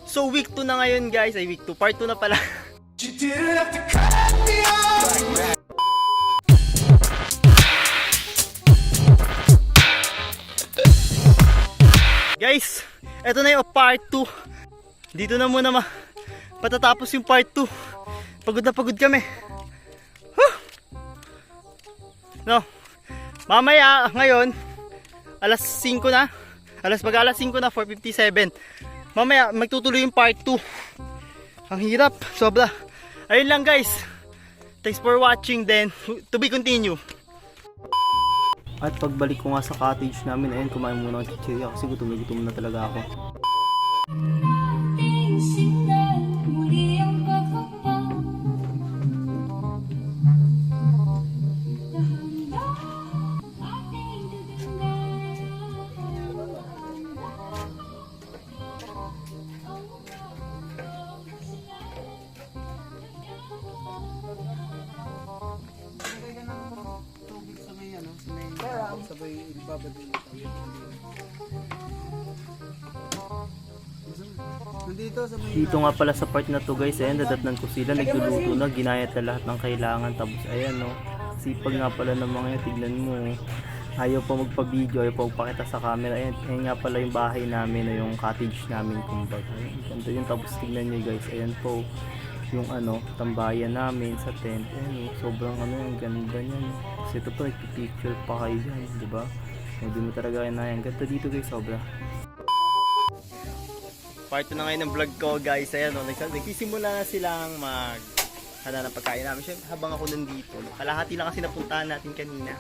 So week 2 na ngayon guys, ay week 2, part 2 na pala. Guys, eto na yung part 2. Dito na muna patatapos yung part 2. Pagod na pagod kami. No. Mamaya ngayon alas 5 na. Alas 5 na 4:57. Mamaya magtutuloy yung part 2. Ang hirap, sobra. Ayun lang guys. Thanks for watching then. To be continue. At pagbalik ko nga sa cottage namin, ayun, kumain muna ng chichirya kasi gutom na talaga ako. Sabay ibabad yung Dito nga pala sa part na to guys, ayan, dadatnan ko sila, nagluluto na, ginayat na lahat ng kailangan, tapos ayan no, sipag nga pala ng mga yan, tignan mo, ayaw pa magpa-video, ayaw pa magpakita sa camera, ayan nga pala yung bahay namin, o yung cottage namin, kumbaga, ayan, ganda yun, tapos tignan nyo guys, ayan po, yung tambayan namin sa tent, ayan, sobrang yung ganda niyan, kasi ito po, nagpipicture pa kayo dyan, diba, hindi mo talaga yan, ganda dito guys, sobra. Part 2 na ngayon ng vlog ko guys, ayan o, nagsisimula na silang handa ng pagkain namin. Siyempre, habang ako nandito, kalahati lang kasi napuntahan natin kanina.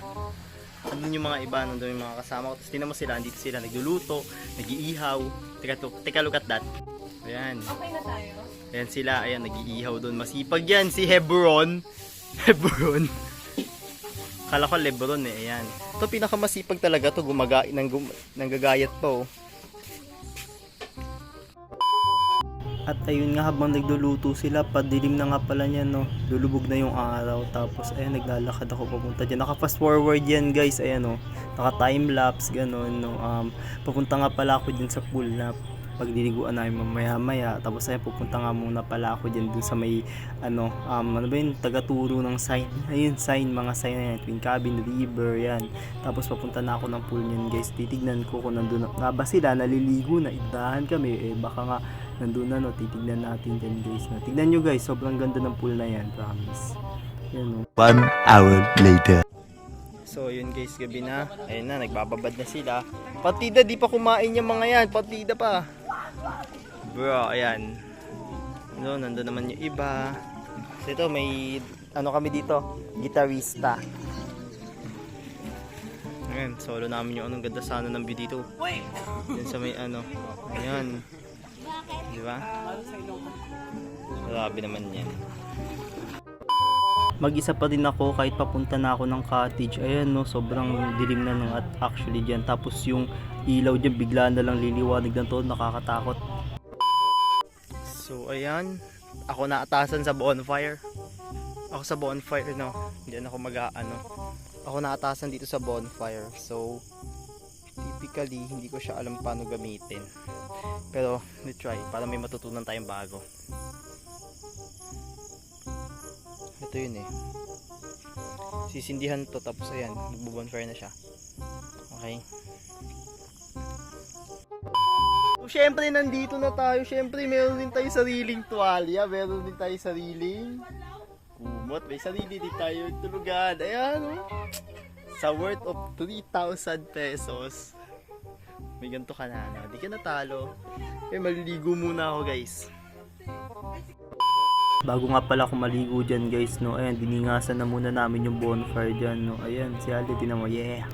Andun yung mga iba, nandun yung mga kasama ko. Tapos tinan mo sila, andito sila, nagluluto, nag-iihaw. Teka, look at that. Ayan. Okay na tayo? Ayan sila, ayan, nag-iihaw doon. Masipag yan, si Hebron. Hebron. Kala ko Lebron eh, ayan. Ito pinakamasipag talaga to, nanggagayat pa oh. At ayun nga, habang nagluluto sila, padilim na nga pala niya no, lulubog na yung araw, tapos ayun, naglalakad ako papunta dyan, naka fast forward yan guys, ayan no, naka time lapse gano'n no, papunta nga pala ako dyan sa pool na pagliliguan namin mamaya, tapos ayun, pupunta nga muna pala ako dyan dun sa may ano ba yun, tagaturo ng sign, ayun sign, mga sign na yan, Twin Cabin River yan, tapos papunta na ako ng pool nyan guys, titignan ko kung nandun nga ba sila, naliligo na, idahan kami, baka nga nandun na no, titignan natin dyan guys no. Tignan nyo guys, sobrang ganda ng pool na yan, promise. Yan no. 1 hour later. So yun guys, gabi na. Ayun na, nagbababad na sila. Partida, di pa kumain yung mga yan. Partida pa. Bro, ayan. No, nandun naman yung iba. So ito, may kami dito, gitarista. Ayan, solo namin yung ganda sana ng view dito. Yan sa may ayan. Diba? Grabe naman yan. Mag-isa pa din ako kahit papunta na ako ng cottage. Ayan no, sobrang dilim na no, at actually dyan. Tapos yung ilaw dyan bigla na lang liliwanag ng todo, nakakatakot. So ayan, ako naatasan sa bonfire. Ako sa bonfire no, diyan ako ako naatasan dito sa bonfire. So typically hindi ko siya alam paano gamitin, pero try para may matutunan tayong bago. Ito yun sisindihan to, tapos ayan, magbo-bonfire na siya. Okay, so syempre nandito na tayo. Syempre meron din tayo sariling tuwalya, meron din tayo sariling kumot, may sarili din tayo tulugan. Ayan sa worth of 3,000 pesos may ganito ka na, di ka natalo. Maliligo muna ako guys. Bago nga pala ako maligo dyan guys no, ayan, diningasan na muna namin yung bonfire dyan no. Ayan, si Ali, tinan mo, yeah.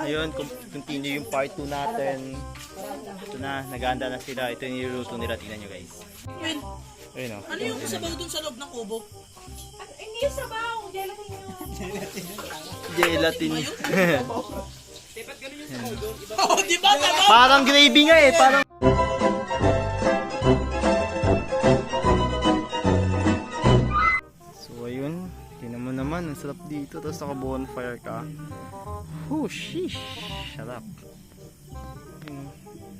Ayun, continue yung part 2 natin. Ito na, naganda na sila. Ito yung niluluto nila, tingnan nyo guys. Ayun o. Ano yung sabaw dun sa loob ng kubo? Hindi yung sabaw, gelatin yun. Gelatin. Dapat ganun yung sabaw doon. Oh, di ba sabaw? Parang gravy nga parang. So ayun, tingnan mo naman, ang sarap dito, tapos naka bonfire ka. Oh sheesh, sarap.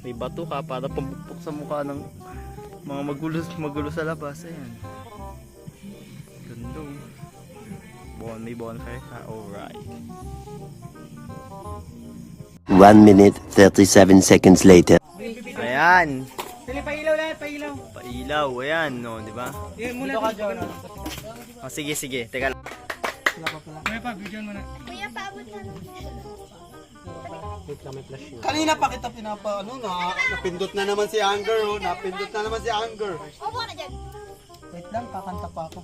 May bato ka para pambukpok sa mukha ng mga magulo sa labas. Ayan. Ganda. May bonfire ka. Alright. 1 minute 37 seconds later. Ayan. Dali, pailaw lahat, pailaw. Pailaw. Ayan, no, di ba? Muna ka, John. Oh, sige, sige. Teka lang. Kuya pa, video mo na. Kuya, paabot na lang. Kanina pa kita napindot na naman si Anger, oh. Napindot na naman si Anger. Opo na dyan. Wait lang, kakanta pa ako.